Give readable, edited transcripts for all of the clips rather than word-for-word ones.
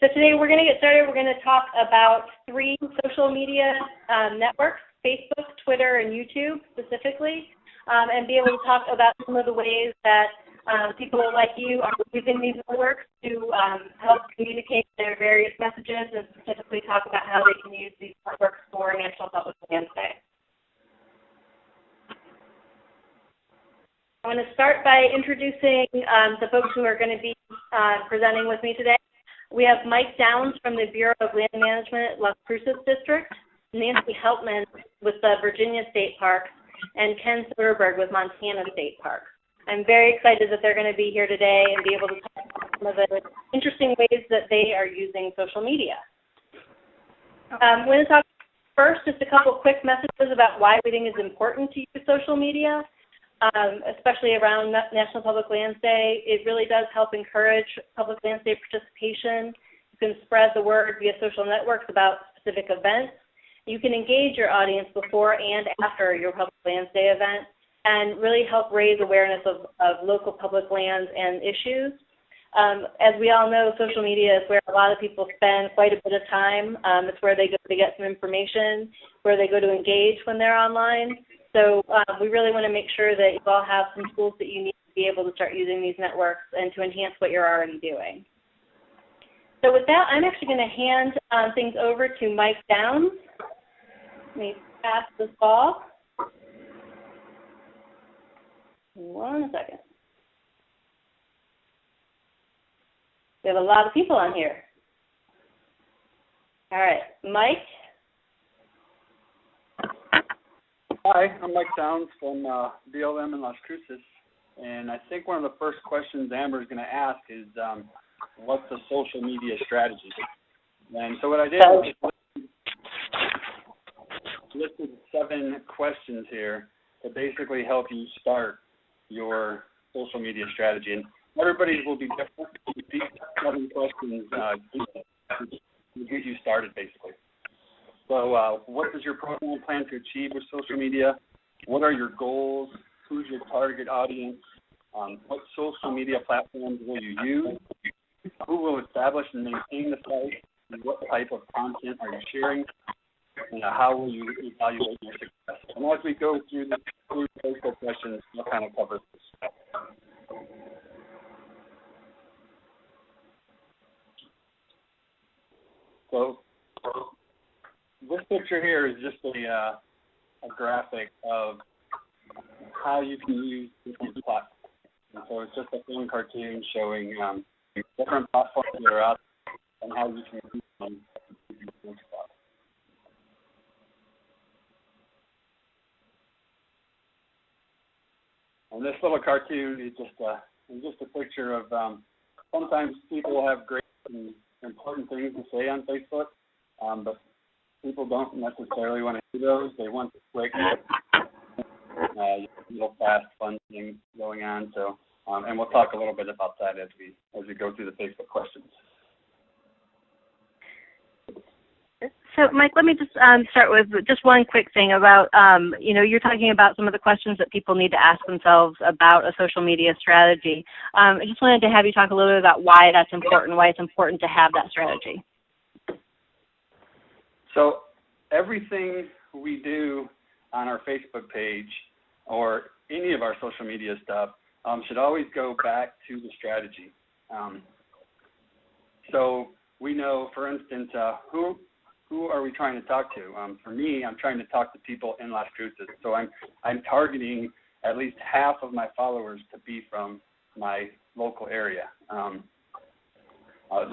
So today we're going to get started. We're going to talk about 3 social media networks, Facebook, Twitter, and YouTube specifically, and be able to talk about some of the ways that people like you are using these networks to help communicate their various messages, and specifically talk about how they can use these networks for National Public Lands Day. I'm going to start by introducing the folks who are going to be presenting with me today. We have Mike Downs from the Bureau of Land Management, Las Cruces District, Nancy Helpman with the Virginia State Parks, and Ken Soderberg with Montana State Parks. I'm very excited that they're going to be here today and be able to talk about some of the interesting ways that they are using social media. I'm going to talk first just a couple quick messages about why we think it's important to use social media. Especially around National Public Lands Day. It really does help encourage Public Lands Day participation. You can spread the word via social networks about specific events. You can engage your audience before and after your Public Lands Day event and really help raise awareness of local public lands and issues. As we all know, social media is where a lot of people spend quite a bit of time. It's where they go to get some information, where they go to engage when they're online. So we really want to make sure that you all have some tools that you need to be able to start using these networks and to enhance what you're already doing. So with that, I'm actually going to hand things over to Mike Downs. Let me pass this ball. 1 second. We have a lot of people on here. All right, Mike. Hi, I'm Mike Downs from BLM in Las Cruces, and I think one of the first questions Amber is going to ask is, what's a social media strategy? And so what I did was listed 7 questions here to basically help you start your social media strategy. And everybody's will be different. These 7 questions will get you started, basically. So what does your program plan to achieve with social media? What are your goals? Who's your target audience? What social media platforms will you use? Who will establish and maintain the site? And what type of content are you sharing? And how will you evaluate your success? And as we go through those questions, we'll kind of cover this. So this picture here is just a graphic of how you can use different platforms. And so it's just a film cartoon showing different platforms that are out there and how you can use them. And this little cartoon is just a picture of sometimes people have great and important things to say on Facebook, but people don't necessarily want to do those. They want the quick, little fast, fun things going on. So, and we'll talk a little bit about that as we go through the Facebook questions. So, Mike, let me just start with just one quick thing about, you're talking about some of the questions that people need to ask themselves about a social media strategy. I just wanted to have you talk a little bit about why that's important, why it's important to have that strategy. So everything we do on our Facebook page or any of our social media stuff should always go back to the strategy. So we know, for instance, who are we trying to talk to? For me, I'm trying to talk to people in Las Cruces. So I'm targeting at least half of my followers to be from my local area.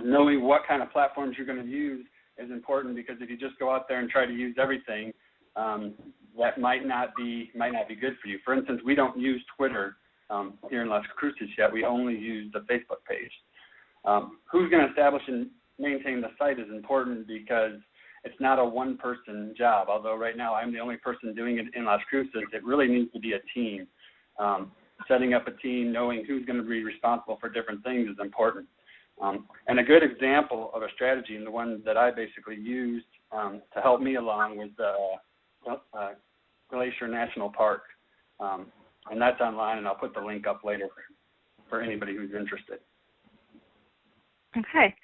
Knowing what kind of platforms you're going to use is important, because if you just go out there and try to use everything, that might not be good for you. For instance, we don't use Twitter here in Las Cruces yet. We only use the Facebook page. Who's going to establish and maintain the site is important, because it's not a one-person job. Although right now I'm the only person doing it in Las Cruces, it really needs to be a team. Setting up a team, knowing who's going to be responsible for different things is important. And a good example of a strategy, and the one that I basically used to help me along, was the Glacier National Park. And that's online, and I'll put the link up later for anybody who's interested. Okay.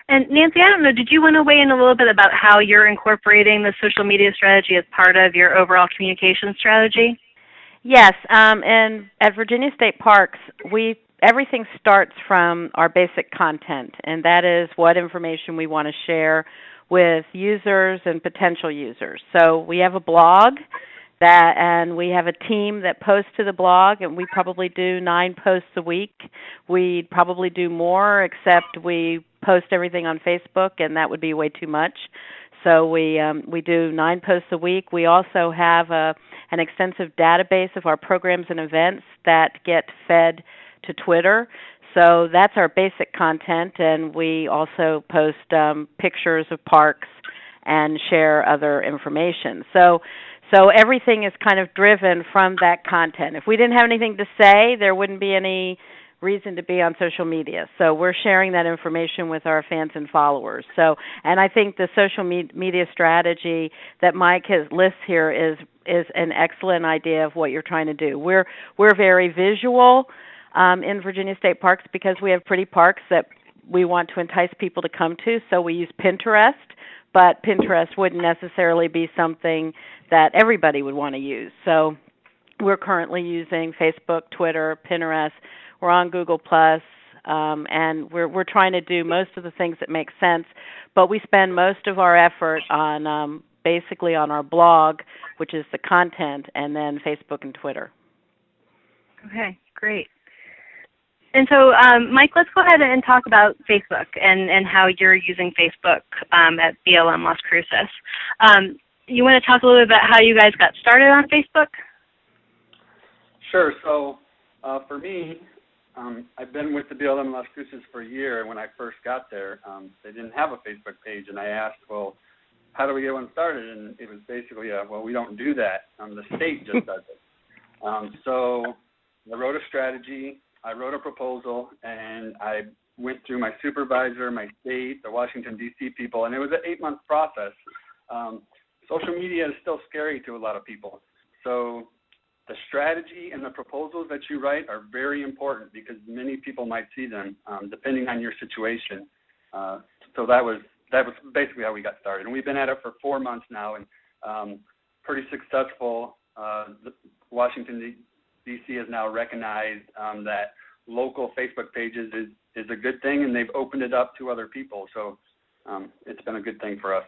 And Nancy, I don't know, did you want to weigh in a little bit about how you're incorporating the social media strategy as part of your overall communication strategy? Yes, and at Virginia State Parks, everything starts from our basic content, and that is what information we want to share with users and potential users. So we have a blog and we have a team that posts to the blog, and we probably do 9 posts a week. We'd probably do more, except we post everything on Facebook, and that would be way too much. So we do 9 posts a week. We also have an extensive database of our programs and events that get fed to Twitter. So that's our basic content, and we also post pictures of parks and share other information. So everything is kind of driven from that content. If we didn't have anything to say, there wouldn't be any reason to be on social media. So we're sharing that information with our fans and followers. So, and I think the social media strategy that Mike lists here is an excellent idea of what you're trying to do. We're very visual in Virginia State Parks because we have pretty parks that we want to entice people to come to. So we use Pinterest, but Pinterest wouldn't necessarily be something that everybody would want to use. So we're currently using Facebook, Twitter, Pinterest. We're on Google+, and we're trying to do most of the things that make sense, but we spend most of our effort on basically on our blog, which is the content, and then Facebook and Twitter. Okay, great. And so, Mike, let's go ahead and talk about Facebook and how you're using Facebook at BLM Las Cruces. You want to talk a little bit about how you guys got started on Facebook? Sure. So for me, I've been with the BLM Las Cruces for a year, and when I first got there, they didn't have a Facebook page, and I asked, well, how do we get one started? And it was basically, well, we don't do that. The state just does it. So I wrote a strategy, I wrote a proposal, and I went through my supervisor, my state, the Washington, D.C. people, and it was an 8-month process. Social media is still scary to a lot of people. So the strategy and the proposals that you write are very important because many people might see them depending on your situation. So that was basically how we got started. And we've been at it for 4 months now and pretty successful. Washington, D.C. has now recognized that local Facebook pages is a good thing, and they've opened it up to other people. So it's been a good thing for us.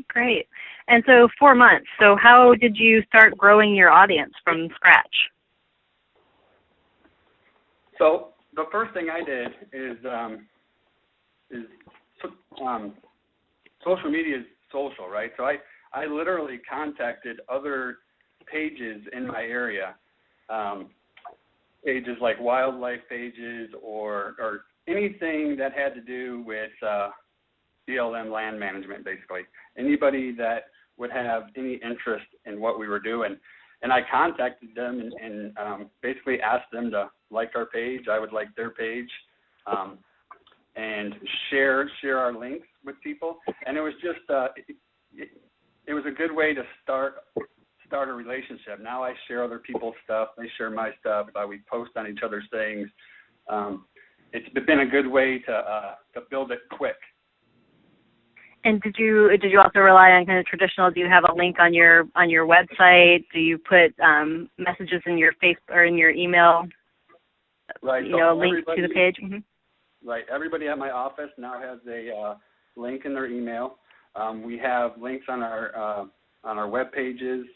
Great. And so 4 months. So how did you start growing your audience from scratch? So the first thing I did is social media is social, right? So I literally contacted other pages in my area, pages like wildlife pages or anything that had to do with BLM land management, basically. Anybody that would have any interest in what we were doing. And I contacted them and basically asked them to like our page. I would like their page and share our links with people. And it was just, it was a good way to start a relationship. Now I share other people's stuff. They share my stuff. We post on each other's things. It's been a good way to build it quick. And did you also rely on kind of traditional? Do you have a link on your website? Do you put messages in your Facebook or in your email? Right. You know, a link to the page. Mm-hmm. Right. Everybody at my office now has a link in their email. We have links on our web pages.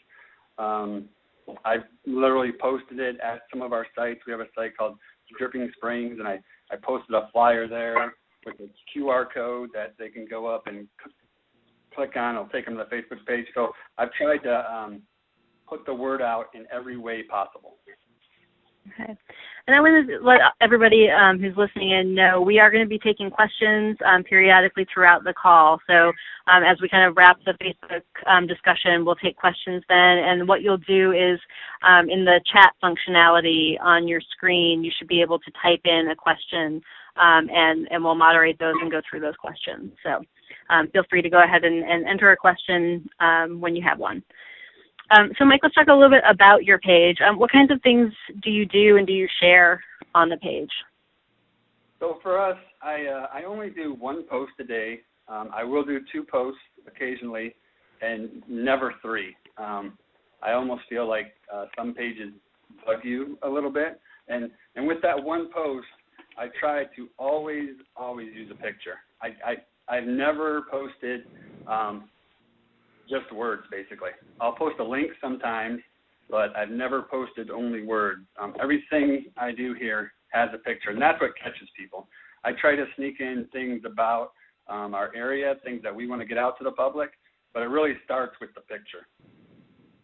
I've literally posted it at some of our sites. We have a site called Dripping Springs, and I posted a flyer there with a QR code that they can go up and click on. It'll take them to the Facebook page. So I've tried to put the word out in every way possible. Okay. And I want to let everybody who's listening in know we are going to be taking questions periodically throughout the call. So as we kind of wrap the Facebook discussion, we'll take questions then. And what you'll do is in the chat functionality on your screen, you should be able to type in a question and we'll moderate those and go through those questions. So feel free to go ahead and enter a question when you have one. So Mike, let's talk a little bit about your page. What kinds of things do you do and do you share on the page? So for us, I only do one post a day. I will do 2 posts occasionally, and never 3. I almost feel like some pages bug you a little bit, and with that one post, I try to always use a picture. I've never posted just words, basically. I'll post a link sometimes, but I've never posted only words. Everything I do here has a picture, and that's what catches people. I try to sneak in things about our area, things that we want to get out to the public, but it really starts with the picture.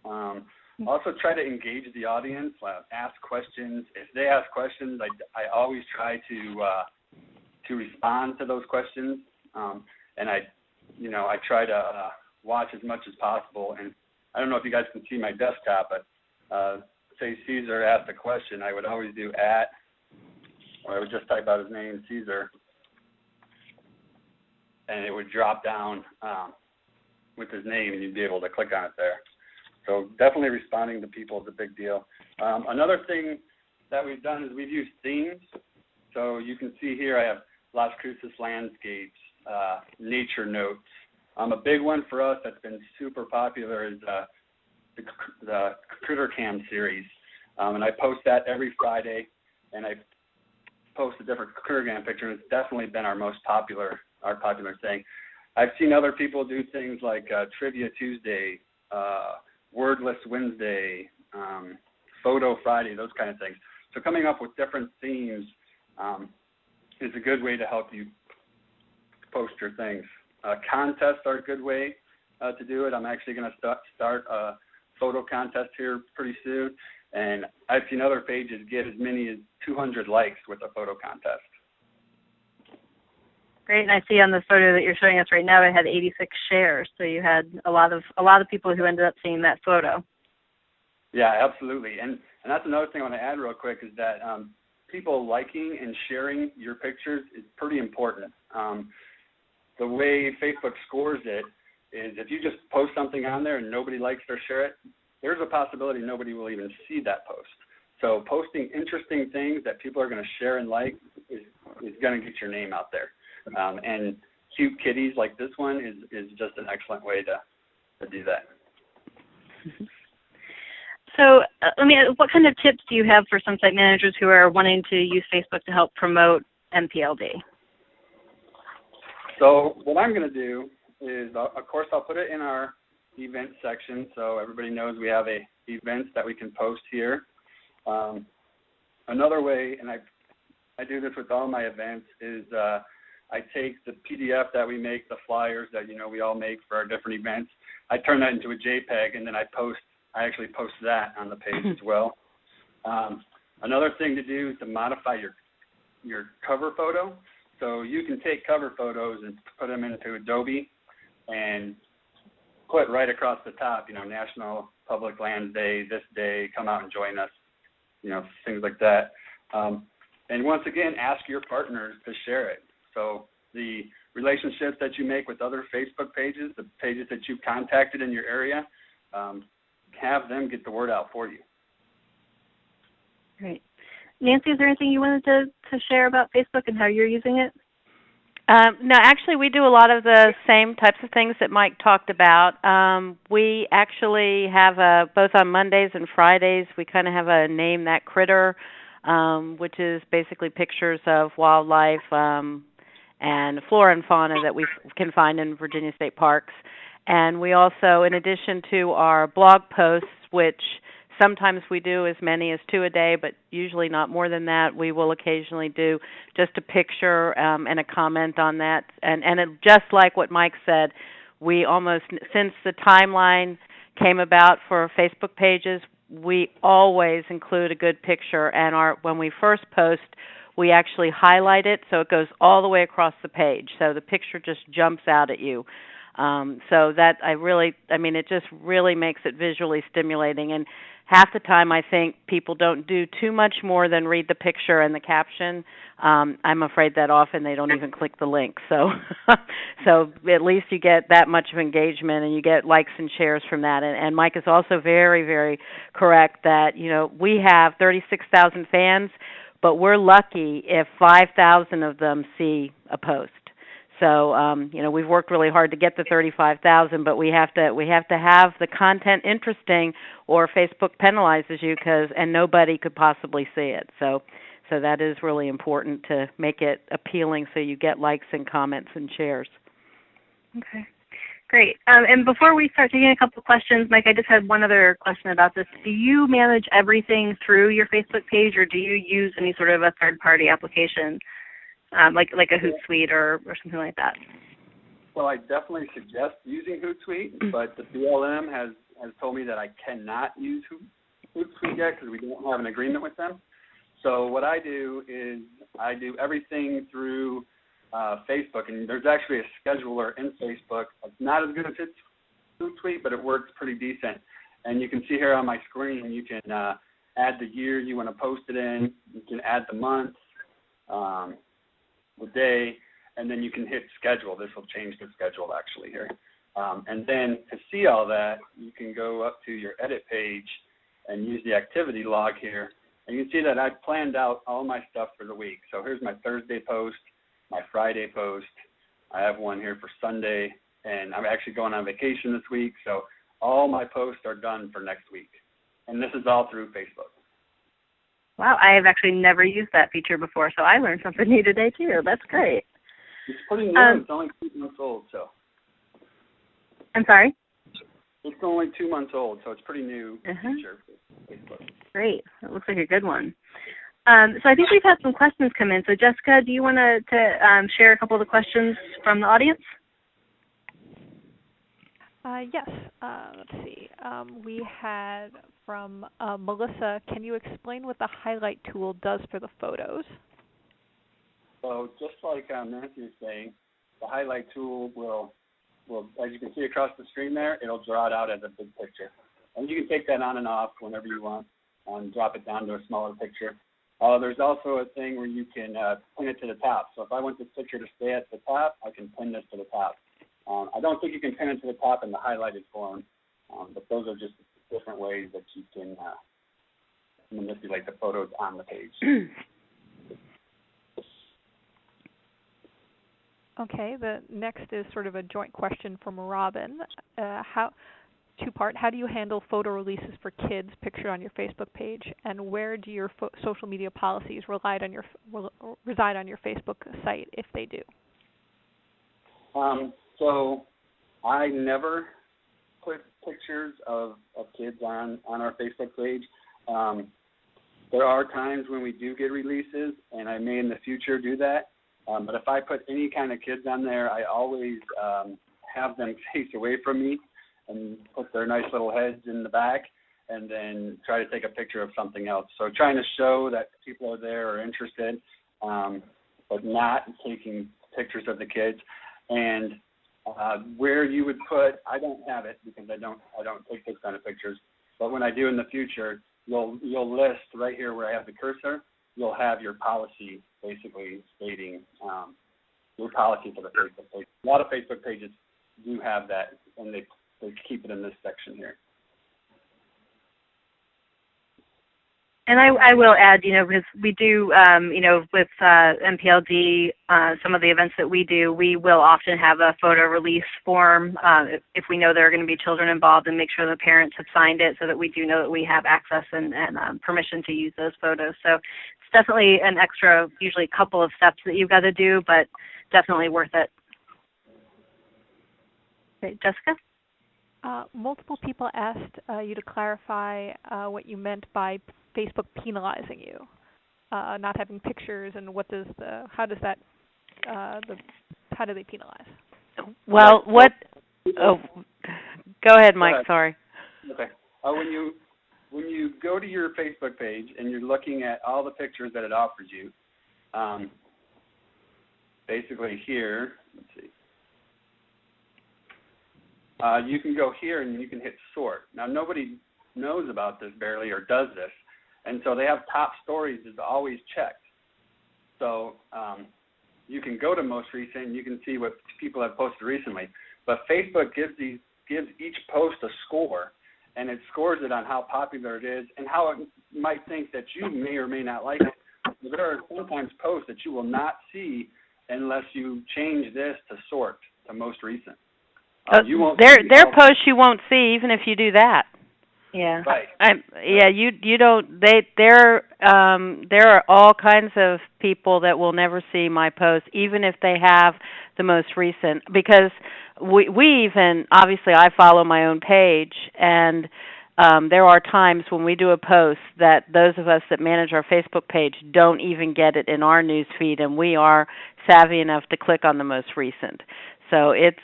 Also try to engage the audience, ask questions. If they ask questions, I always try to respond to those questions, and I try to watch as much as possible. And I don't know if you guys can see my desktop, but say Caesar asked a question, I would always do or I would just type out his name, Caesar, and it would drop down with his name, and you'd be able to click on it there. So definitely responding to people is a big deal. Another thing that we've done is we've used themes. So you can see here I have Las Cruces landscapes, nature notes. A big one for us that's been super popular is the Critter Cam series. And I post that every Friday, and I post a different Critter Cam picture, and it's definitely been our popular thing. I've seen other people do things like Trivia Tuesday, Wordless Wednesday, Photo Friday, those kind of things. So coming up with different themes is a good way to help you post your things. Contests are a good way to do it. I'm actually going to start a photo contest here pretty soon, and I've seen other pages get as many as 200 likes with a photo contest. Great, and I see on the photo that you're showing us right now, it had 86 shares. So you had a lot of people who ended up seeing that photo. Yeah, absolutely, and that's another thing I want to add real quick is that people liking and sharing your pictures is pretty important. The way Facebook scores it is if you just post something on there and nobody likes or share it, there's a possibility nobody will even see that post. So posting interesting things that people are going to share and like is going to get your name out there. And cute kitties like this one is just an excellent way to do that. So, what kind of tips do you have for some site managers who are wanting to use Facebook to help promote NPLD? So what I'm going to do is, of course, I'll put it in our event section so everybody knows we have events that we can post here. Another way, and I do this with all my events, is I take the PDF that we make, the flyers that we all make for our different events. I turn that into a JPEG, and then I actually post that on the page as well. Another thing to do is to modify your cover photo. So you can take cover photos and put them into Adobe and put right across the top, National Public Lands Day, this day, come out and join us, things like that. And once again, ask your partners to share it. So the relationships that you make with other Facebook pages, the pages that you've contacted in your area, have them get the word out for you. Great. Nancy, is there anything you wanted to share about Facebook and how you're using it? No, actually, we do a lot of the same types of things that Mike talked about. We actually have both on Mondays and Fridays, we kind of have a Name That Critter, which is basically pictures of wildlife and flora and fauna that we can find in Virginia State Parks. And we also, in addition to our blog posts, which sometimes we do as many as 2 a day, but usually not more than that, we will occasionally do just a picture and a comment on that. And just like what Mike said, we almost, since the timeline came about for Facebook pages, we always include a good picture. And when we first post, we actually highlight it so it goes all the way across the page. So the picture just jumps out at you. So that it just really makes it visually stimulating. And half the time I think people don't do too much more than read the picture and the caption. I'm afraid that often they don't even click the link. So so at least you get that much of engagement and you get likes and shares from that. And Mike is also very, very correct that, we have 36,000 fans, but we're lucky if 5,000 of them see a post. So, we've worked really hard to get to 35,000, but we have to have the content interesting, or Facebook penalizes you and nobody could possibly see it. So that is really important to make it appealing so you get likes and comments and shares. Okay, great. And before we start taking a couple of questions, Mike, I just had one other question about this. Do you manage everything through your Facebook page, or do you use any sort of a third-party application? Like a Hootsuite or something like that? Well, I definitely suggest using Hootsuite, but the BLM has told me that I cannot use Hootsuite yet because we don't have an agreement with them. So what I do is I do everything through Facebook, and there's actually a scheduler in Facebook. It's not as good as Hootsuite, but it works pretty decent. And you can see here on my screen, you can add the year you want to post it in. You can add the month. The day, and then you can hit schedule. This will change the schedule actually here. And then to see all that, you can go up to your edit page and use the activity log here. And you can see that I've planned out all my stuff for the week. So here's my Thursday post, my Friday post. I have one here for Sunday, and I'm actually going on vacation this week. So all my posts are done for next week. And this is all through Facebook. Wow, I have actually never used that feature before, so I learned something new today, too. That's great. It's pretty new. It's only 2 months old, so. I'm sorry? It's only 2 months old, so it's pretty new feature for Facebook. Great. It looks like a good one. So I think we've had some questions come in. So, Jessica, do you want to share a couple of the questions from the audience? Yes. Let's see. We had from Melissa, can you explain what the highlight tool does for the photos? So just like Nancy was saying, the highlight tool will, as you can see across the screen there, it'll draw it out as a big picture. And you can take that on and off whenever you want and drop it down to a smaller picture. There's also a thing where you can pin it to the top. So if I want this picture to stay at the top, I can pin this to the top. I don't think you can pin it to the top in the highlighted form, but those are just different ways that you can manipulate the photos on the page. Okay, the next is sort of a joint question from Robin. Two-part, how do you handle photo releases for kids pictured on your Facebook page, and where do your social media policies reside on your Facebook site, if they do? So I never put pictures of kids on our Facebook page. There are times when we do get releases, and I may in the future do that. But if I put any kind of kids on there, I always have them face away from me and put their nice little heads in the back, and then try to take a picture of something else. So trying to show that people are there or interested, but not taking pictures of the kids. And where you would put, I don't have it because I don't take those kind of pictures. But when I do in the future, you'll list right here where I have the cursor. You'll have your policy basically stating your policy for the Facebook page. A lot of Facebook pages do have that, and they keep it in this section here. And I will add, because we do, with NPLD, some of the events that we do, we will often have a photo release form if we know there are going to be children involved, and make sure the parents have signed it so that we do know that we have access and permission to use those photos. So it's definitely an extra, usually a couple of steps that you've got to do, but definitely worth it. Okay, Jessica? Multiple people asked you to clarify what you meant by Facebook penalizing you, not having pictures, and how do they penalize? Well, go ahead, Mike. Sorry. Okay. When you go to your Facebook page and you're looking at all the pictures that it offers you, basically here, let's see. You can go here and you can hit sort. Now, nobody knows about this barely or does this, and so they have top stories is always checked. So you can go to most recent and you can see what people have posted recently. But Facebook gives each post a score, and it scores it on how popular it is and how it might think that you may or may not like it. there are sometimes posts that you will not see unless you change this to sort to most recent. You won't their posts you won't see even if you do that. Yeah. Right. You don't. There are all kinds of people that will never see my posts, even if they have the most recent. Because we even, obviously, I follow my own page, and there are times when we do a post that those of us that manage our Facebook page don't even get it in our news feed, and we are savvy enough to click on the most recent. So it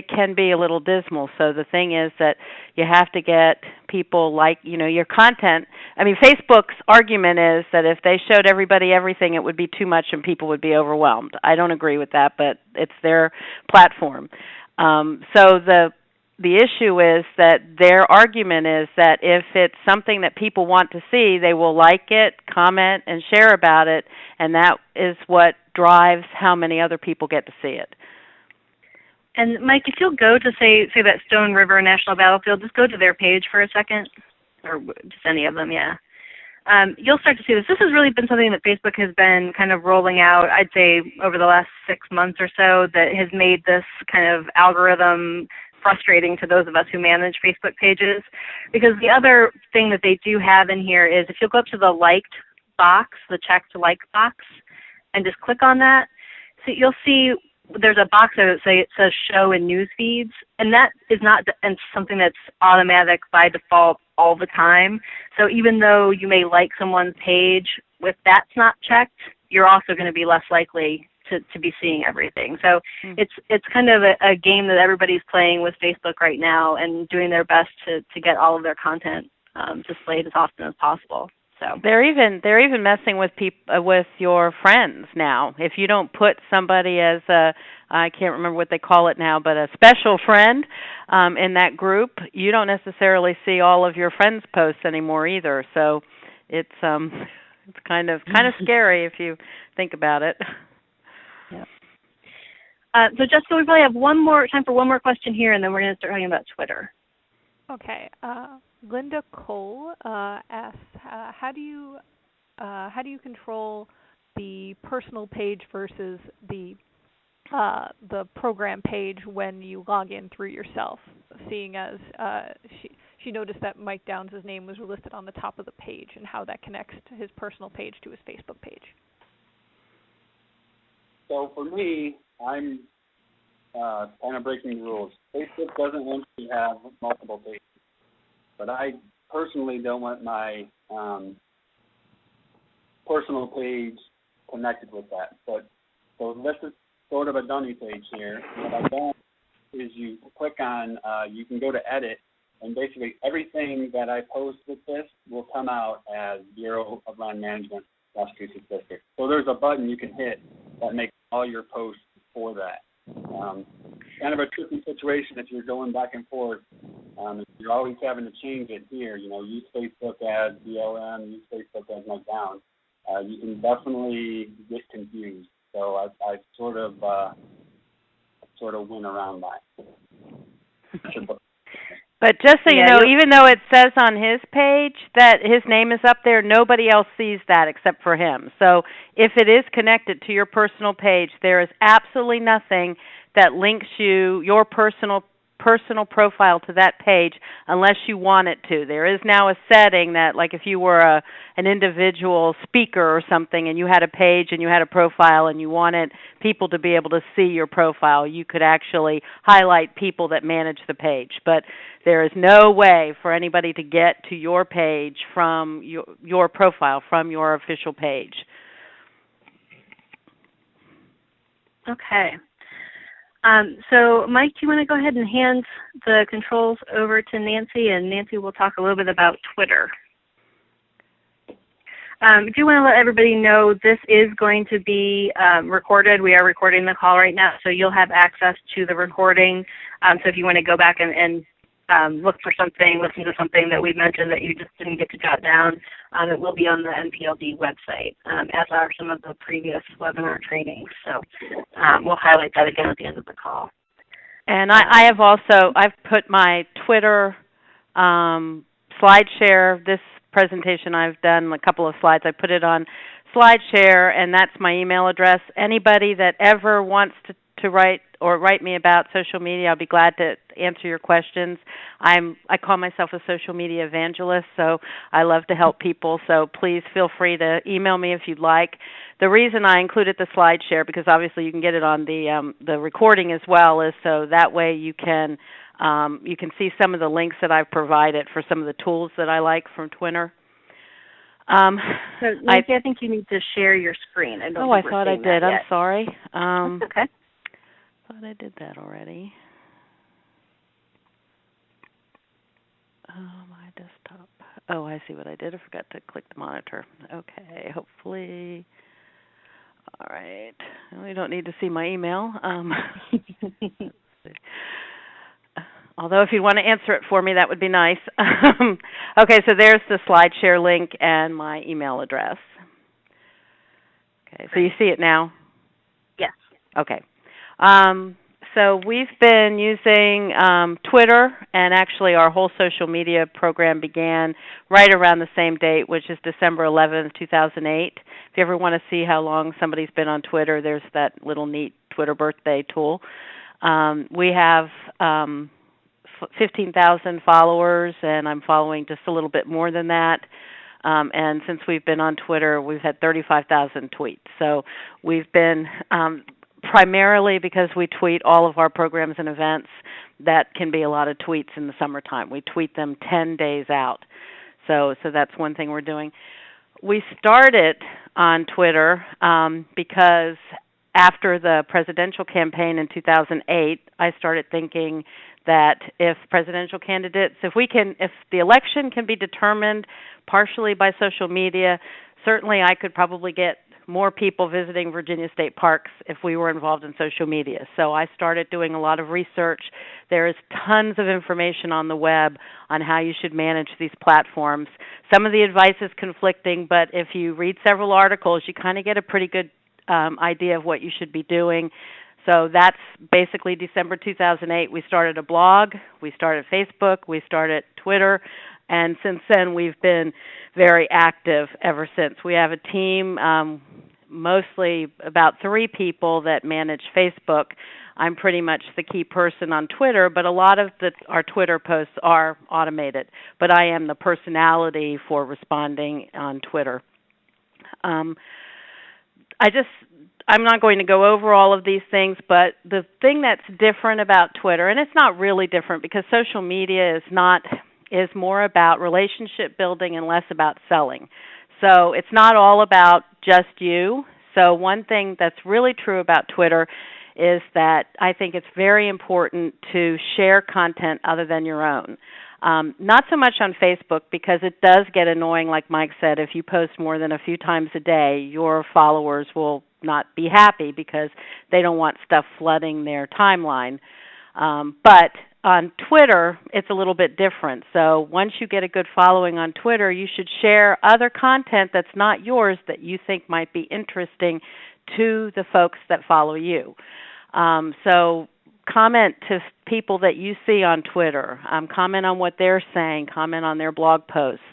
can be a little dismal. So the thing is that you have to get people your content. I mean, Facebook's argument is that if they showed everybody everything, it would be too much and people would be overwhelmed. I don't agree with that, but it's their platform. So the issue is that their argument is that if it's something that people want to see, they will like it, comment, and share about it, and that is what drives how many other people get to see it. And Mike, if you'll go to say that Stone River National Battlefield, just go to their page for a second, or just any of them, yeah. You'll start to see this. This has really been something that Facebook has been kind of rolling out, I'd say, over the last 6 months or so, that has made this kind of algorithm frustrating to those of us who manage Facebook pages. Because the other thing that they do have in here is if you'll go up to the liked box, the checked like box, and just click on that, so you'll see there's a box that says show in news feeds, and that is not something that's automatic by default all the time. So even though you may like someone's page, if that's not checked, you're also going to be less likely to be seeing everything. So it's kind of a game that everybody's playing with Facebook right now and doing their best to get all of their content displayed as often as possible. So they're even messing with with your friends now. If you don't put somebody as I can't remember what they call it now, but a special friend in that group, you don't necessarily see all of your friends' posts anymore either. So it's kind of scary if you think about it. Yeah. So Jessica, we probably have time for one more question here, and then we're going to start talking about Twitter. Okay. Linda Cole asks, how do you control the personal page versus the program page when you log in through yourself? Seeing as she noticed that Mike Downs' name was listed on the top of the page, and how that connects to his personal page to his Facebook page. So for me, I'm kind of breaking the rules. Facebook doesn't want you to have multiple pages. But I personally don't want my personal page connected with that. So this is sort of a dummy page here. What I've done is you click on, you can go to edit, and basically everything that I post with this will come out as Bureau of Land Management, Massachusetts District. So there's a button you can hit that makes all your posts for that. Kind of a tricky situation if you're going back and forth. You're always having to change it here. Use Facebook as BLM, use Facebook as Mike Downs. You can definitely get confused. So I sort of went around that. But just so you know, even though it says on his page that his name is up there, nobody else sees that except for him. So if it is connected to your personal page, there is absolutely nothing that links your personal profile to that page unless you want it to. There is now a setting that, like if you were an individual speaker or something and you had a page and you had a profile and you wanted people to be able to see your profile, you could actually highlight people that manage the page. But there is no way for anybody to get to your page from your profile, from your official page. Okay. So, Mike, do you want to go ahead and hand the controls over to Nancy, and Nancy will talk a little bit about Twitter. I do want to let everybody know this is going to be recorded. We are recording the call right now, so you'll have access to the recording. So if you want to go back and look for something, listen to something that we mentioned that you just didn't get to jot down, it will be on the NPLD website, as are some of the previous webinar trainings. So we'll highlight that again at the end of the call. And I've put my Twitter SlideShare, this presentation I've done, a couple of slides, I put it on SlideShare, and that's my email address. Anybody that ever wants to write me about social media, I'll be glad to answer your questions. I call myself a social media evangelist, so I love to help people. So please feel free to email me if you'd like. The reason I included the SlideShare, because obviously you can get it on the recording as well, is so that way you can see some of the links that I've provided for some of the tools that I like from Twitter. So, Nancy, I think you need to share your screen. I thought I did. I'm sorry. That's okay. I thought I did that already. My desktop. Oh, I see what I did. I forgot to click the monitor. Okay, hopefully. All right. Well, you don't need to see my email. Although if you want to answer it for me, that would be nice. Okay, so there's the SlideShare link and my email address. Okay, so you see it now? Yes. Okay. So we've been using Twitter, and actually our whole social media program began right around the same date, which is December 11th, 2008. If you ever want to see how long somebody's been on Twitter, there's that little neat Twitter birthday tool. We have 15,000 followers, and I'm following just a little bit more than that. And since we've been on Twitter, we've had 35,000 tweets. So we've been primarily because we tweet all of our programs and events. That can be a lot of tweets in the summertime. We tweet them 10 days out. So that's one thing we're doing. We started on Twitter because after the presidential campaign in 2008, I started thinking that if presidential candidates, if the election can be determined partially by social media, certainly I could probably get more people visiting Virginia State Parks if we were involved in social media. So I started doing a lot of research. There is tons of information on the web on how you should manage these platforms. Some of the advice is conflicting, but if you read several articles, you kind of get a pretty good idea of what you should be doing. So that's basically December 2008. We started a blog, we started Facebook, we started Twitter, and since then we've been very active ever since. We have a team, mostly about 3 people that manage Facebook. I'm pretty much the key person on Twitter, but a lot of our Twitter posts are automated. But I am the personality for responding on Twitter. I'm not going to go over all of these things, but the thing that's different about Twitter, and it's not really different because social media is more about relationship building and less about selling. So it's not all about just you. So one thing that's really true about Twitter is that I think it's very important to share content other than your own. Not so much on Facebook because it does get annoying, like Mike said. If you post more than a few times a day, your followers will not be happy because they don't want stuff flooding their timeline. But on Twitter, it's a little bit different. So once you get a good following on Twitter, you should share other content that's not yours that you think might be interesting to the folks that follow you. So comment to people that you see on Twitter. Comment on what they're saying. Comment on their blog posts.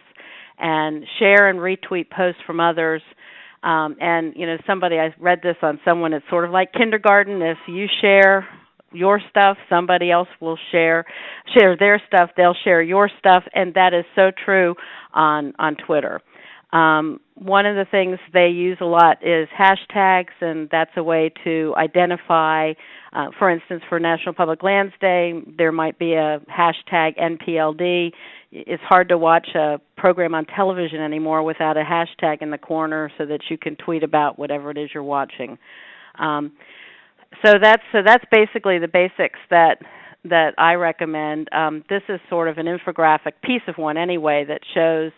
And share and retweet posts from others. And, I read this on someone, it's sort of like kindergarten. If you share your stuff, somebody else will share their stuff, they'll share your stuff, and that is so true on Twitter. One of the things they use a lot is hashtags, and that's a way to identify, for instance, for National Public Lands Day, there might be a hashtag NPLD. It's hard to watch a program on television anymore without a hashtag in the corner so that you can tweet about whatever it is you're watching. So that's basically the basics that I recommend. This is sort of an infographic piece of one anyway that shows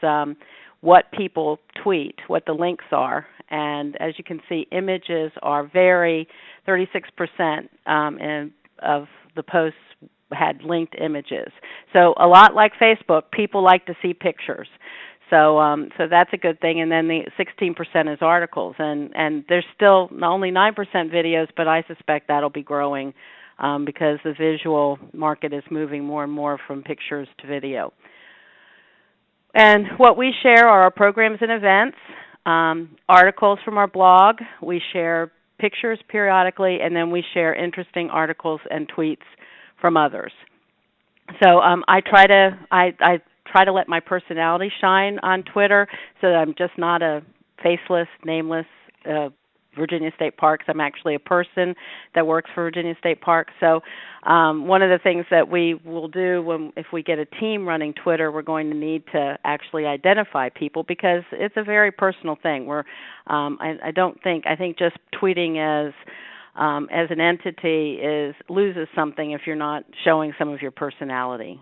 what people tweet, what the links are. And as you can see, images are 36% of the posts had linked images. So a lot like Facebook, people like to see pictures. So that's a good thing. And then the 16% is articles. And there's still only 9% videos, but I suspect that'll be growing because the visual market is moving more and more from pictures to video. And what we share are our programs and events. articles from our blog. We share pictures periodically, and then we share interesting articles and tweets from others. So I try to let my personality shine on Twitter, so that I'm just not a faceless, nameless Virginia State Parks. I'm actually a person that works for Virginia State Parks. So one of the things that we will do if we get a team running Twitter, we're going to need to actually identify people, because it's a very personal thing. I think just tweeting as an entity loses something if you're not showing some of your personality.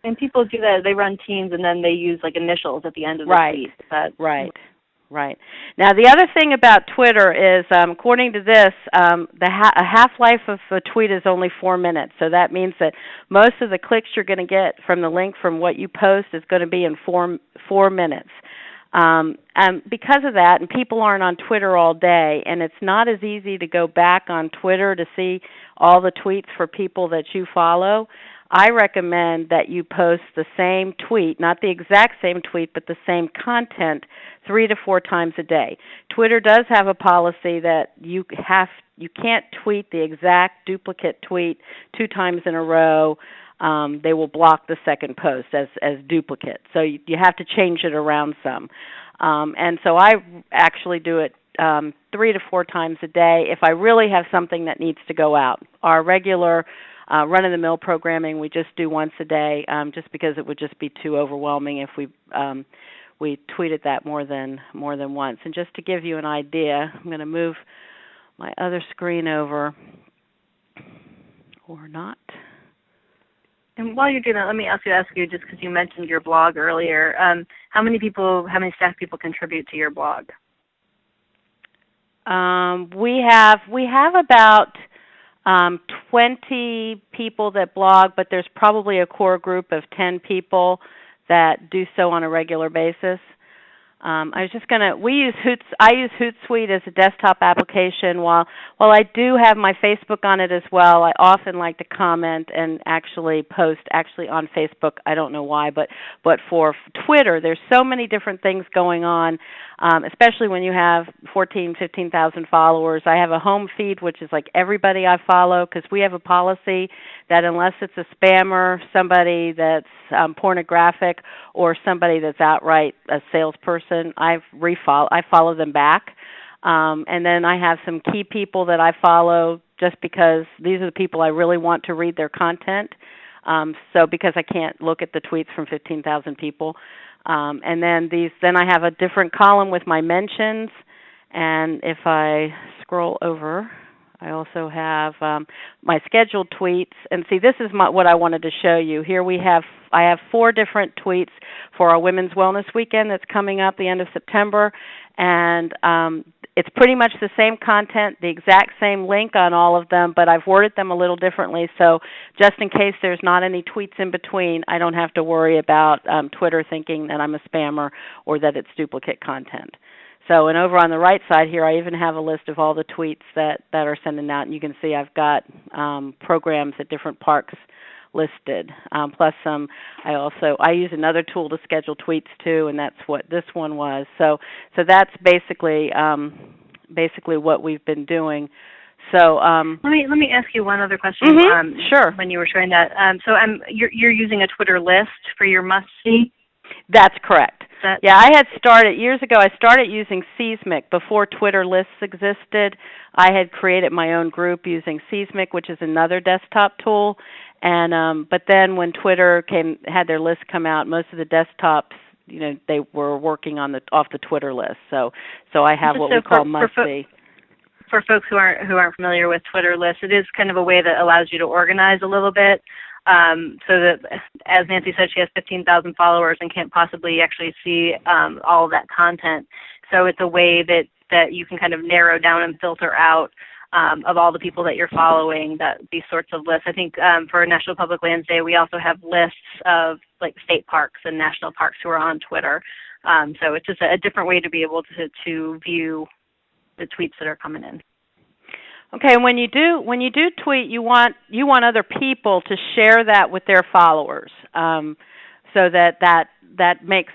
And people do that. They run teams and then they use like initials at the end of the tweet. Right. Now, the other thing about Twitter is, according to this, a half-life of a tweet is only 4 minutes. So that means that most of the clicks you're going to get from the link from what you post is going to be in 4 minutes. And because of that, and people aren't on Twitter all day, and it's not as easy to go back on Twitter to see all the tweets for people that you follow, I recommend that you post the same tweet, not the exact same tweet, but the same content 3 to 4 times a day. Twitter does have a policy that you can't tweet the exact duplicate tweet 2 times in a row. They will block the second post as duplicate. So you have to change it around some. And so I actually do it 3 to 4 times a day if I really have something that needs to go out. Our regular run-of-the-mill programming we just do once a day, just because it would just be too overwhelming if we tweeted that more than once. And just to give you an idea, I'm going to move my other screen over, or not. And while you're doing that, let me ask you, just because you mentioned your blog earlier, how many staff people contribute to your blog? We have about 20 people that blog, but there's probably a core group of 10 people that do so on a regular basis. I use Hootsuite as a desktop application. While I do have my Facebook on it as well, I often like to comment and actually post on Facebook. I don't know why, but for Twitter, there's so many different things going on, especially when you have 15,000 followers. I have a home feed, which is like everybody I follow, because we have a policy that unless it's a spammer, somebody that's pornographic, or somebody that's outright a salesperson, I follow them back. And then I have some key people that I follow just because these are the people I really want to read their content. So because I can't look at the tweets from 15,000 people. And then I have a different column with my mentions. And if I scroll over, I also have my scheduled tweets. And see, this is what I wanted to show you. Here I have 4 different tweets for our Women's Wellness Weekend that's coming up the end of September. And it's pretty much the same content, the exact same link on all of them, but I've worded them a little differently. So just in case there's not any tweets in between, I don't have to worry about Twitter thinking that I'm a spammer or that it's duplicate content. So, and over on the right side here, I even have a list of all the tweets that are sending out, and you can see I've got programs at different parks listed. Plus I use another tool to schedule tweets too, and that's what this one was. So that's basically what we've been doing. So let me ask you one other question. Sure. When you were showing that, you're using a Twitter list for your must-see? That's correct. Yeah, I had started years ago. I started using Seismic before Twitter lists existed. I had created my own group using Seismic, which is another desktop tool. And but then when Twitter had their list come out, most of the desktops, they were working off the Twitter list. So I have what we call must-see. For folks who aren't familiar with Twitter lists, it is kind of a way that allows you to organize a little bit. So that, as Nancy said, she has 15,000 followers and can't possibly actually see all of that content. So it's a way that you can kind of narrow down and filter out of all the people that you're following these sorts of lists. I think for National Public Lands Day, we also have lists of like state parks and national parks who are on Twitter. So it's just a different way to be able to view the tweets that are coming in. Okay, when you do tweet, you want other people to share that with their followers, so that that makes,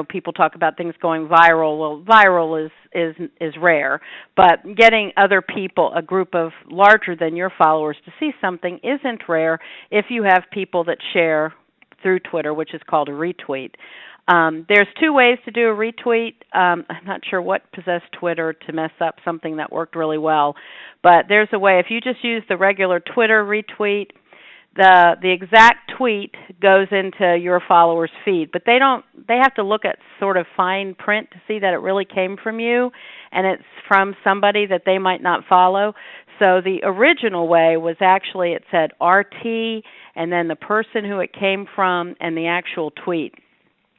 people talk about things going viral. Well, viral is rare, but getting other people, a group of larger than your followers, to see something isn't rare if you have people that share through Twitter, which is called a retweet. There's two ways to do a retweet. I'm not sure what possessed Twitter to mess up something that worked really well, but there's a way. If you just use the regular Twitter retweet, the exact tweet goes into your followers' feed, but they have to look at sort of fine print to see that it really came from you and it's from somebody that they might not follow. So the original way was actually, it said RT and then the person who it came from and the actual tweet.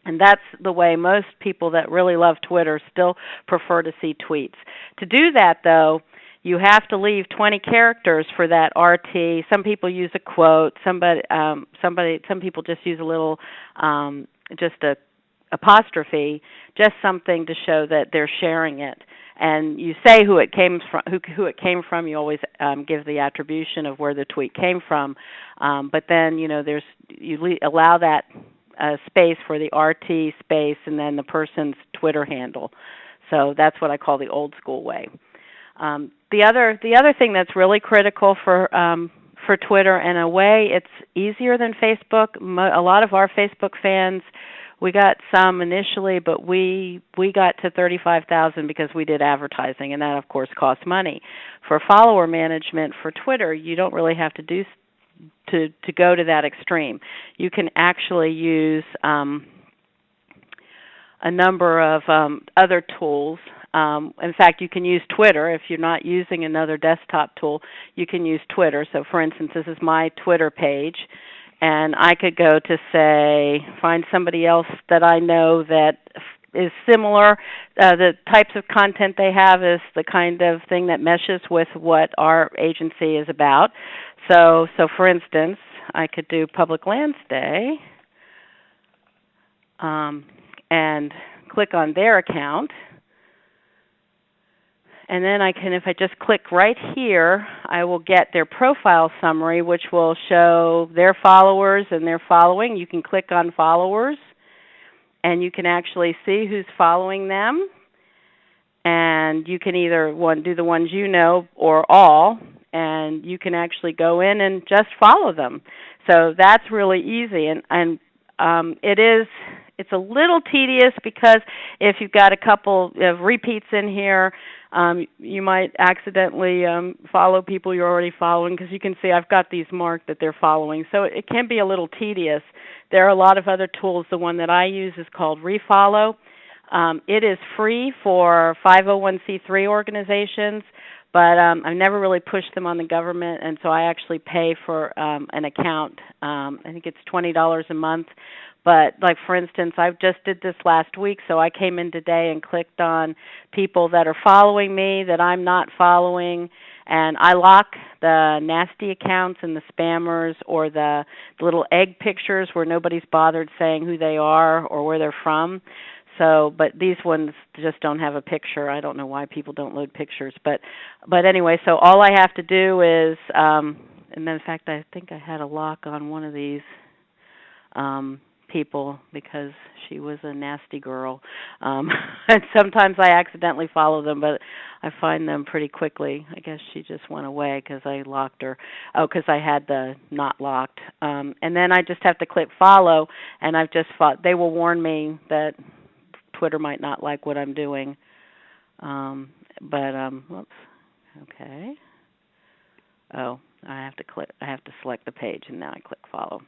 And that's the way most people that really love Twitter still prefer to see tweets. To do that, though, you have to leave 20 characters for that RT. Some people use a quote. Some people just use a little, just a apostrophe, just something to show that they're sharing it. And you say who it came from. Who it came from. You always give the attribution of where the tweet came from. But then you allow that space for the RT space and then the person's Twitter handle. So that's what I call the old school way. The other thing that's really critical for Twitter, in a way, it's easier than Facebook. A lot of our Facebook fans, we got some initially, but we got to 35,000 because we did advertising, and that of course costs money. For follower management for Twitter, you don't really have to do to go to that extreme. You can actually use a number of other tools. In fact, you can use Twitter. If you're not using another desktop tool, you can use Twitter. So, for instance, this is my Twitter page, and I could go to, say, find somebody else that I know that is similar. The types of content they have is the kind of thing that meshes with what our agency is about. So for instance, I could do Public Lands Day and click on their account. And then if I just click right here, I will get their profile summary, which will show their followers and their following. You can click on followers, and you can actually see who's following them. And you can either do the ones you know or all, and you can actually go in and just follow them. So that's really easy, and it's a little tedious because if you've got a couple of repeats in here, you might accidentally follow people you're already following, because you can see I've got these marked that they're following. So it can be a little tedious. There are a lot of other tools. The one that I use is called Refollow. It is free for 501c3 organizations, but I've never really pushed them on the government, and so I actually pay for an account. I think it's $20 a month. But, like, for instance, I just did this last week, so I came in today and clicked on people that are following me that I'm not following, and I lock the nasty accounts and the spammers or the little egg pictures where nobody's bothered saying who they are or where they're from. So, but these ones just don't have a picture. I don't know why people don't load pictures. But anyway, so all I have to do is, and then in fact, I think I had a lock on one of these people because she was a nasty girl. And sometimes I accidentally follow them, but I find them pretty quickly. I guess she just went away because I locked her. Oh, because I had the not locked. And then I just have to click follow, and they will warn me that Twitter might not like what I'm doing. Whoops. Okay. Oh, I have to select the page, and now I click follow.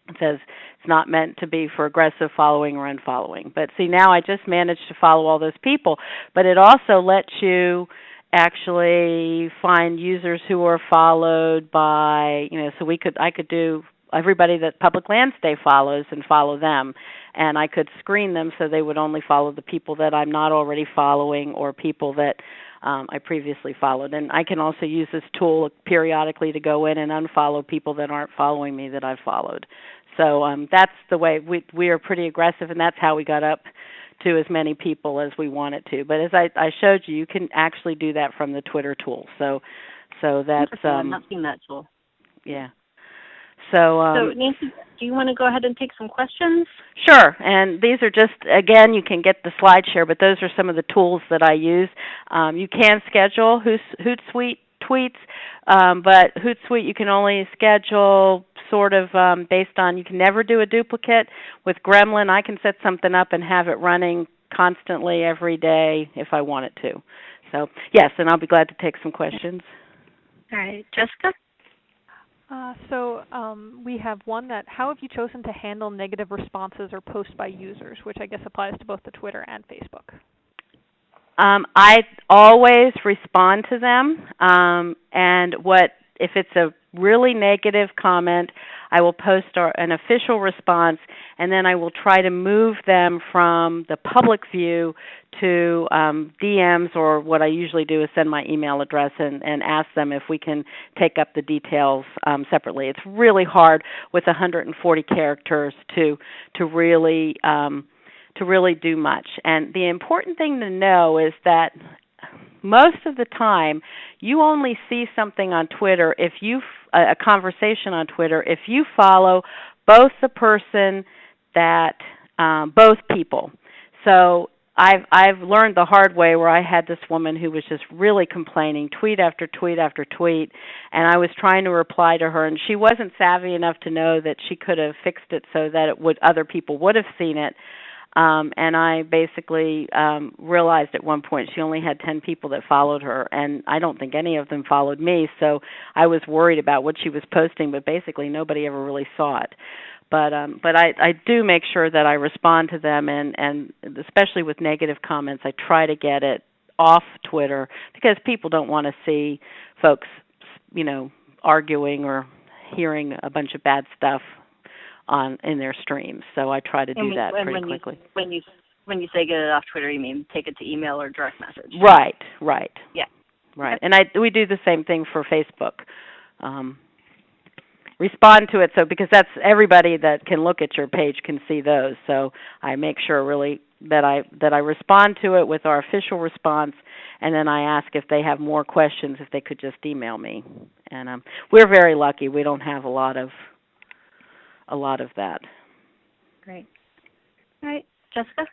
It says it's not meant to be for aggressive following or unfollowing. But see, now I just managed to follow all those people. But it also lets you actually find users who are followed by, so I could do everybody that Public Lands Day follows and follow them. And I could screen them so they would only follow the people that I'm not already following or people that I previously followed. And I can also use this tool periodically to go in and unfollow people that aren't following me that I've followed. So that's the way we are pretty aggressive, and that's how we got up to as many people as we wanted to. But as I showed you, you can actually do that from the Twitter tool. So that's I've not seen that tool. Yeah. So Nancy, do you want to go ahead and take some questions? Sure, and these are just, again, you can get the slide share, but those are some of the tools that I use. You can schedule Hootsuite tweets, but Hootsuite you can only schedule sort of based on, you can never do a duplicate. With Gremlin, I can set something up and have it running constantly every day if I want it to. So, yes, and I'll be glad to take some questions. All right. Jessica? We have one that, how have you chosen to handle negative responses or posts by users, which I guess applies to both the Twitter and Facebook? I always respond to them, and if it's a really negative comment, I will post an official response, and then I will try to move them from the public view to DMs, or what I usually do is send my email address and ask them if we can take up the details separately. It's really hard with 140 characters to really do much. And the important thing to know is that most of the time you only see something on Twitter if a conversation on Twitter if you follow both the person that both people. So I've learned the hard way where I had this woman who was just really complaining, tweet after tweet after tweet, and I was trying to reply to her, and she wasn't savvy enough to know that she could have fixed it so that other people would have seen it. And I basically realized at one point she only had 10 people that followed her, and I don't think any of them followed me, so I was worried about what she was posting, but basically nobody ever really saw it. But I do make sure that I respond to them, and especially with negative comments, I try to get it off Twitter because people don't want to see folks, arguing or hearing a bunch of bad stuff in their streams. So I try to do that pretty quickly. When you say get it off Twitter, you mean take it to email or direct message? Right. Yeah. Right. And we do the same thing for Facebook. Respond to it because that's everybody that can look at your page can see those. So I make sure really that I respond to it with our official response, and then I ask if they have more questions if they could just email me. And we're very lucky. We don't have a lot of that. Great. All right, Jessica?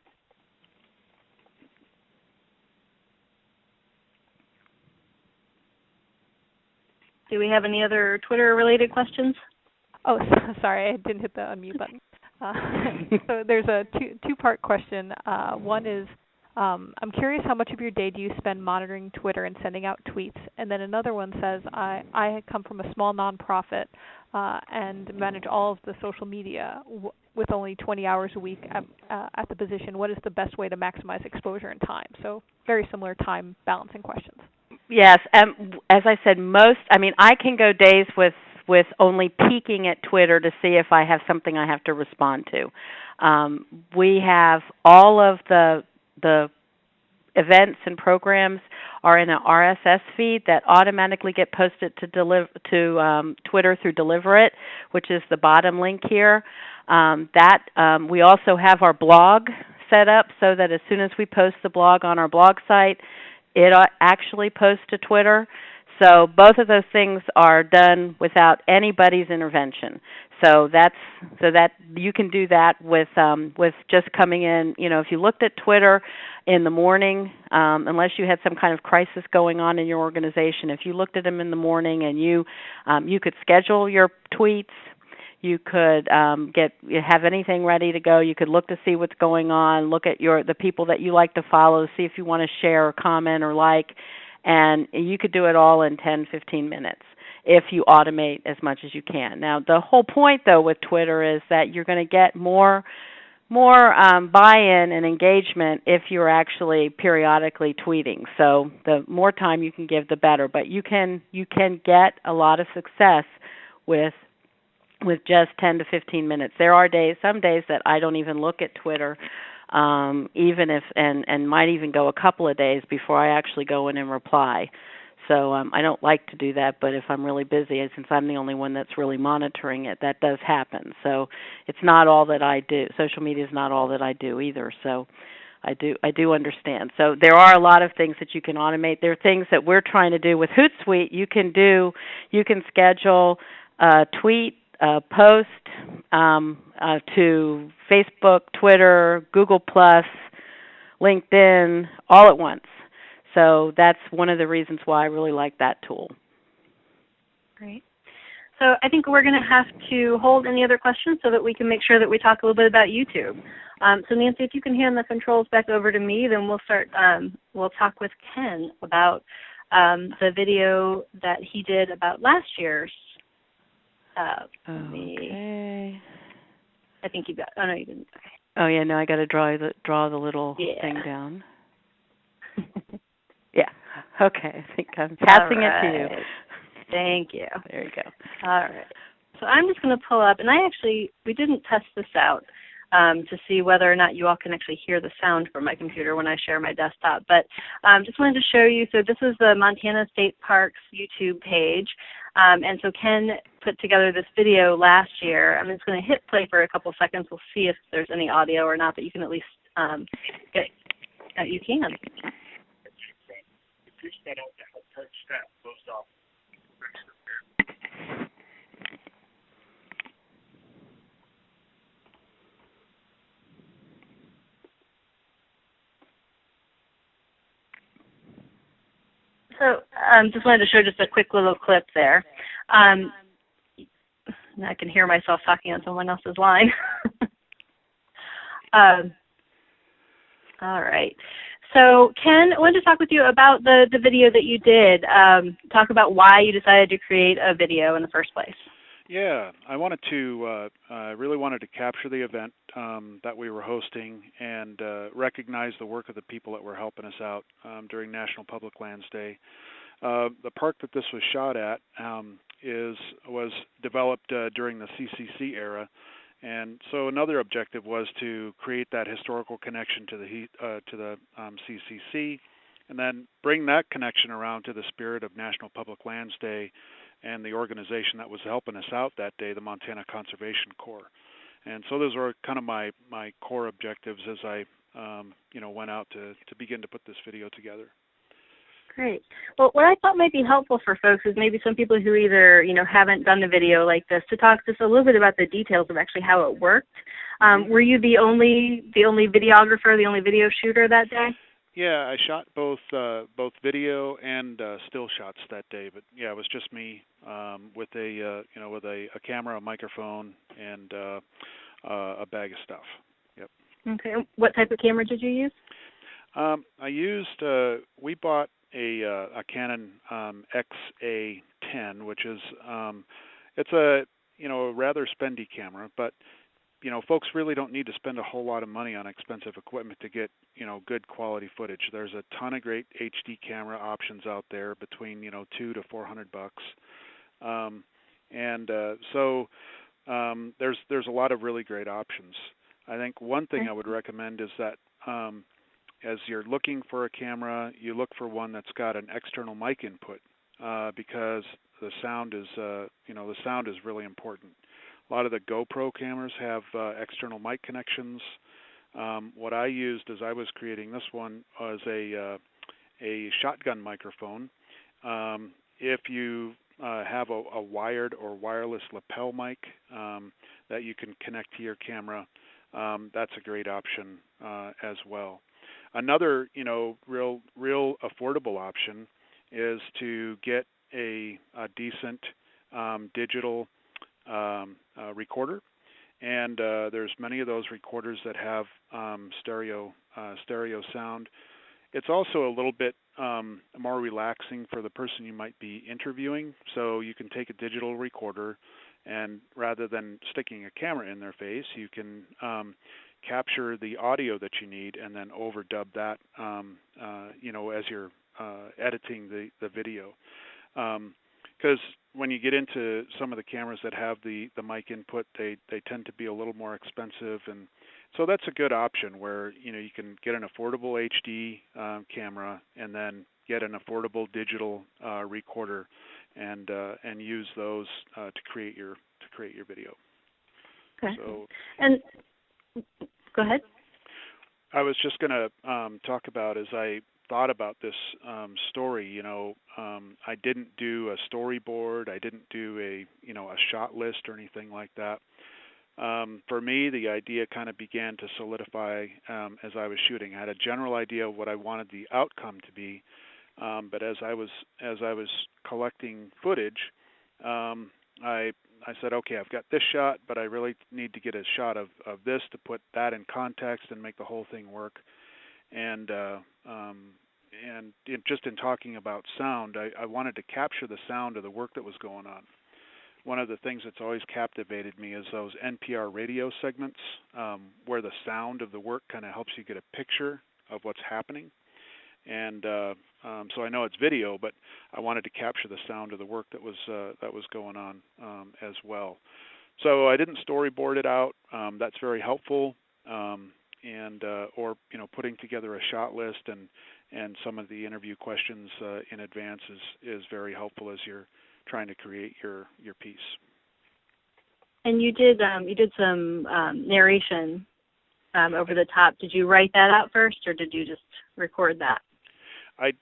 Do we have any other Twitter-related questions? Oh, sorry, I didn't hit the unmute button. So there's a two-part question. One is, I'm curious how much of your day do you spend monitoring Twitter and sending out tweets? And then another one says, I come from a small nonprofit and manage all of the social media with only 20 hours a week at the position. What is the best way to maximize exposure and time? So very similar time balancing questions. Yes, as I said, I can go days with only peeking at Twitter to see if I have something I have to respond to. We have all of the events and programs are in an RSS feed that automatically get posted to Twitter through Deliverit, which is the bottom link here. We also have our blog set up so that as soon as we post the blog on our blog site, it actually posts to Twitter. So both of those things are done without anybody's intervention. So that you can do that with just coming in. If you looked at Twitter in the morning, unless you had some kind of crisis going on in your organization, if you looked at them in the morning and you could schedule your tweets, you could have anything ready to go. You could look to see what's going on, look at the people that you like to follow, see if you want to share or comment or like, and you could do it all in 10, 15 minutes if you automate as much as you can. Now, the whole point, though, with Twitter is that you're going to get more buy-in and engagement if you're actually periodically tweeting. So the more time you can give, the better. But you can get a lot of success with just 10 to 15 minutes. There are some days that I don't even look at Twitter, even if and might even go a couple of days before I actually go in and reply. So I don't like to do that, but if I'm really busy, since I'm the only one that's really monitoring it, that does happen. So it's not all that I do. Social media is not all that I do either. So I do understand. So there are a lot of things that you can automate. There are things that we're trying to do with Hootsuite. You can schedule a tweet post to Facebook, Twitter, Google Plus, LinkedIn, all at once. So that's one of the reasons why I really like that tool. Great. So I think we're going to have to hold any other questions so that we can make sure that we talk a little bit about YouTube. So Nancy, if you can hand the controls back over to me, then we'll start. We'll talk with Ken about the video that he did about last year's. Okay. I think you got. Oh no, you didn't. Okay. Oh yeah, no, I got to draw the little thing down. Yeah. Okay. I think I'm passing it to you. Thank you. There you go. All right. So I'm just going to pull up, and we didn't test this out to see whether or not you all can actually hear the sound from my computer when I share my desktop. But just wanted to show you, so this is the Montana State Parks YouTube page. And so Ken put together this video last year. I'm just going to hit play for a couple seconds. We'll see if there's any audio or not, but you can at least get, you can. So just wanted to show just a quick little clip there. I can hear myself talking on someone else's line. All right. So Ken, I wanted to talk with you about the video that you did. Talk about why you decided to create a video in the first place. Yeah, I wanted to, really wanted to capture the event that we were hosting and recognize the work of the people that were helping us out during National Public Lands Day. The park that this was shot at was developed during the CCC era, and so another objective was to create that historical connection to the CCC, and then bring that connection around to the spirit of National Public Lands Day and the organization that was helping us out that day, the Montana Conservation Corps. And so those were kind of my core objectives as I went out to begin to put this video together. Great. Well, what I thought might be helpful for folks is maybe some people who either haven't done a video like this to talk just a little bit about the details of actually how it worked. Were you the only videographer, the only video shooter that day? Yeah, I shot both video and still shots that day, but yeah, it was just me with a camera, a microphone, and a bag of stuff. Yep. Okay. What type of camera did you use? I used we bought a Canon XA10, which is it's a rather spendy camera, but folks really don't need to spend a whole lot of money on expensive equipment to get, good quality footage. There's a ton of great HD camera options out there between, $200 to $400. So there's a lot of really great options. I think one thing I would recommend is that as you're looking for a camera, you look for one that's got an external mic input because the sound is really important. A lot of the GoPro cameras have external mic connections. What I used as I was creating this one was a shotgun microphone. If you have a wired or wireless lapel mic that you can connect to your camera, that's a great option as well. Another, real affordable option is to get a decent digital recorder, and there's many of those recorders that have stereo sound. It's also a little bit more relaxing for the person you might be interviewing. So you can take a digital recorder, and rather than sticking a camera in their face, you can capture the audio that you need and then overdub that, as you're editing the video. Because when you get into some of the cameras that have the mic input, they tend to be a little more expensive, and so that's a good option where you can get an affordable HD camera and then get an affordable digital recorder and use those to create your video. Okay. So, and go ahead. I was just going to talk about as I thought about this story. I didn't do a storyboard. I didn't do a shot list or anything like that. For me, the idea kind of began to solidify as I was shooting. I had a general idea of what I wanted the outcome to be, but as I was collecting footage, I said, okay, I've got this shot, but I really need to get a shot of this to put that in context and make the whole thing work. And just in talking about sound, I wanted to capture the sound of the work that was going on. One of the things that's always captivated me is those NPR radio segments where the sound of the work kind of helps you get a picture of what's happening. And so I know it's video, but I wanted to capture the sound of the work that was going on as well. So I didn't storyboard it out. That's very helpful. Or putting together a shot list and some of the interview questions in advance is very helpful as you're trying to create your piece. And you did some narration over the top. Did you write that out first, or did you just record that? I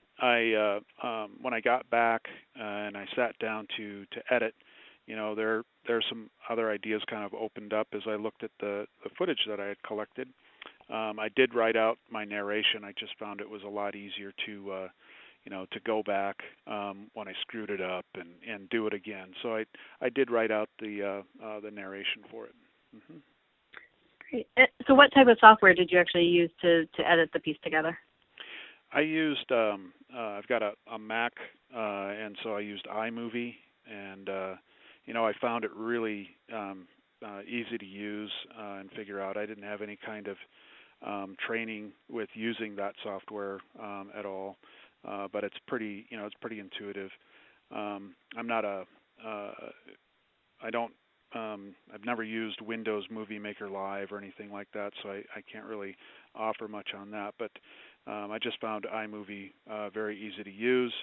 when I got back and I sat down to edit, there's some other ideas kind of opened up as I looked at the footage that I had collected. I did write out my narration. I just found it was a lot easier to go back when I screwed it up and do it again. So I did write out the narration for it. Mm-hmm. Great. So what type of software did you actually use to edit the piece together? I used I've got a Mac, and so I used iMovie, and I found it really easy to use and figure out. I didn't have any kind of training with using that software at all, but it's pretty intuitive. I'm not I've never used Windows Movie Maker Live or anything like that, so I can't really offer much on that. But I just found iMovie very easy to use,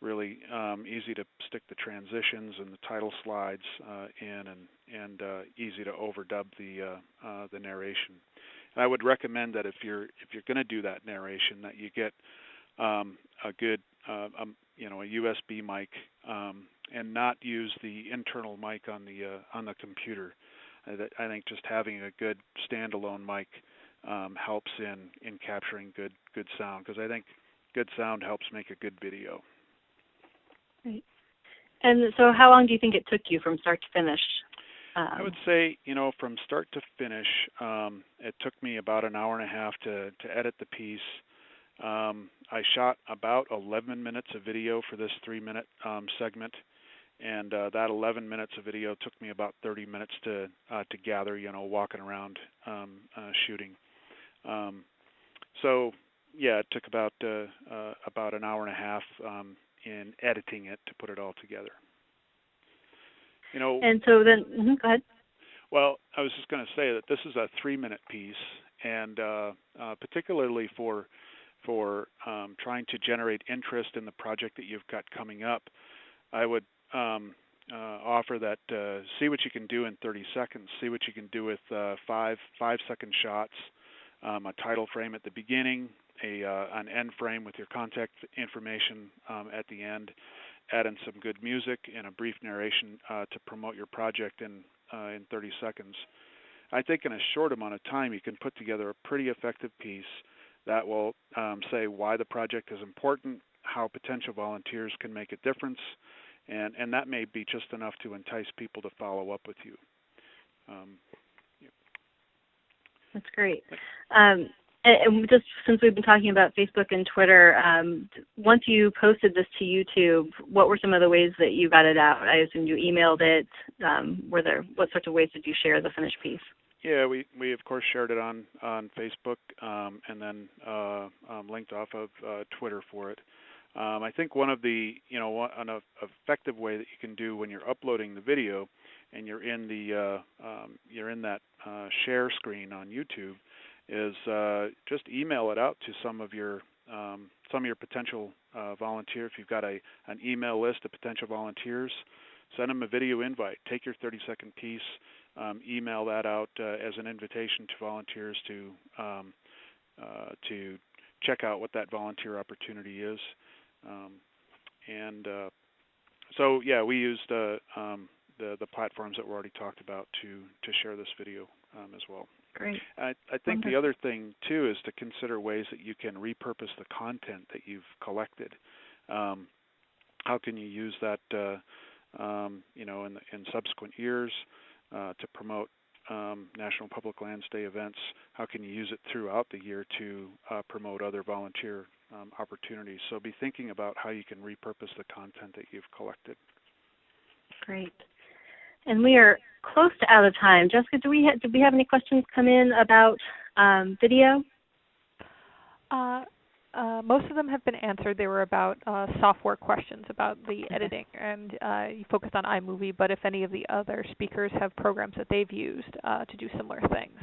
really easy to stick the transitions and the title slides in, and easy to overdub the narration. And I would recommend that if you're going to do that narration, that you get a good a USB mic and not use the internal mic on the computer. I think just having a good standalone mic helps in capturing good sound, because I think good sound helps make a good video. Right. And so how long do you think it took you from start to finish? I would say, from start to finish, it took me about an hour and a half to edit the piece. I shot about 11 minutes of video for this 3-minute segment, and that 11 minutes of video took me about 30 minutes to gather, walking around shooting. So yeah, it took about an hour and a half in editing it to put it all together. And so then, go ahead. Well, I was just going to say that this is a 3-minute piece, and particularly for trying to generate interest in the project that you've got coming up, I would offer that see what you can do in 30 seconds. See what you can do with 5-second shots, a title frame at the beginning, an end frame with your contact information at the end. Add in some good music and a brief narration to promote your project in 30 seconds. I think in a short amount of time you can put together a pretty effective piece that will say why the project is important, how potential volunteers can make a difference, and that may be just enough to entice people to follow up with you. That's great. And just since we've been talking about Facebook and Twitter, once you posted this to YouTube, what were some of the ways that you got it out? I assume you emailed it. What sorts of ways did you share the finished piece? Yeah, we of course shared it on Facebook and then linked off of Twitter for it. I think one of the an effective way that you can do when you're uploading the video and you're in that share screen on YouTube is just email it out to some of your potential volunteers. If you've got an email list of potential volunteers, send them a video invite. Take your 30-second piece, email that out as an invitation to volunteers to check out what that volunteer opportunity is. So yeah, we used the platforms that we already talked about to share this video as well. Great. I think the other thing too is to consider ways that you can repurpose the content that you've collected. How can you use that, in subsequent years to promote National Public Lands Day events? How can you use it throughout the year to promote other volunteer opportunities? So be thinking about how you can repurpose the content that you've collected. Great. And we are close to out of time. Jessica, did we have any questions come in about video? Most of them have been answered. They were about software questions about the editing, and you focused on iMovie, but if any of the other speakers have programs that they've used to do similar things.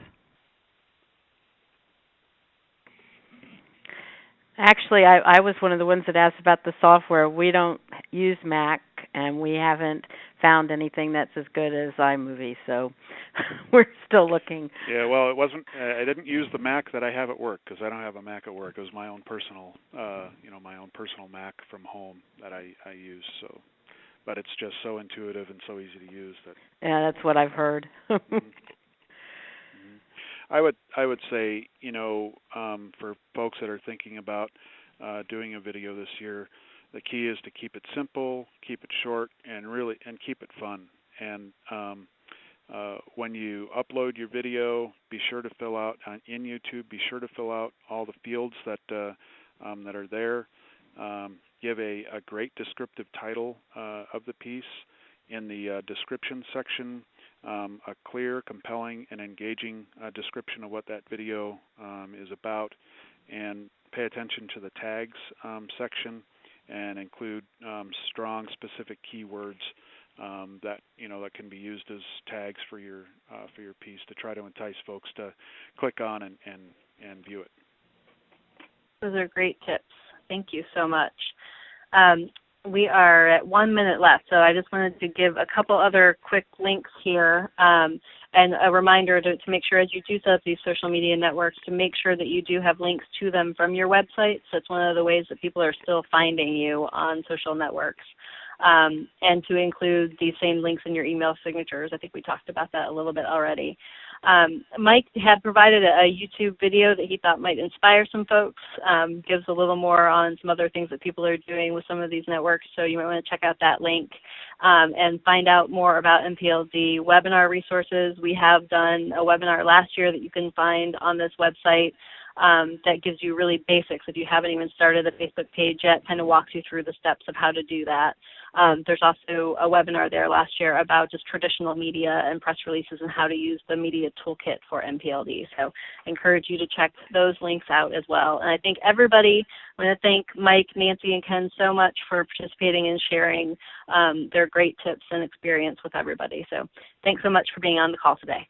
Actually, I was one of the ones that asked about the software. We don't use Mac, and we haven't found anything that's as good as iMovie, so we're still looking. Yeah, well, it wasn't. I didn't use the Mac that I have at work because I don't have a Mac at work. It was my own personal, my own personal Mac from home that I use. So, but it's just so intuitive and so easy to use that. Yeah, that's what I've heard. I would say, for folks that are thinking about doing a video this year, the key is to keep it simple, keep it short, and keep it fun. And when you upload your video, be sure to fill out in YouTube. Be sure to fill out all the fields that are there. Give a great descriptive title of the piece in the description section. A clear, compelling, and engaging description of what that video is about, and pay attention to the tags section, and include strong, specific keywords that can be used as tags for your piece to try to entice folks to click on and view it. Those are great tips. Thank you so much. We are at 1 minute left, so I just wanted to give a couple other quick links here, and a reminder to make sure as you do set up these social media networks to make sure that you do have links to them from your website. So it's one of the ways that people are still finding you on social networks, and to include these same links in your email signatures. I think we talked about that a little bit already. Mike had provided a YouTube video that he thought might inspire some folks, gives a little more on some other things that people are doing with some of these networks, so you might want to check out that link and find out more about NPLD webinar resources. We have done a webinar last year that you can find on this website that gives you really basics. If you haven't even started a Facebook page yet, kind of walks you through the steps of how to do that. There's also a webinar there last year about just traditional media and press releases and how to use the media toolkit for NPLD. So I encourage you to check those links out as well. And I think everybody, I want to thank Mike, Nancy, and Ken so much for participating and sharing their great tips and experience with everybody. So thanks so much for being on the call today.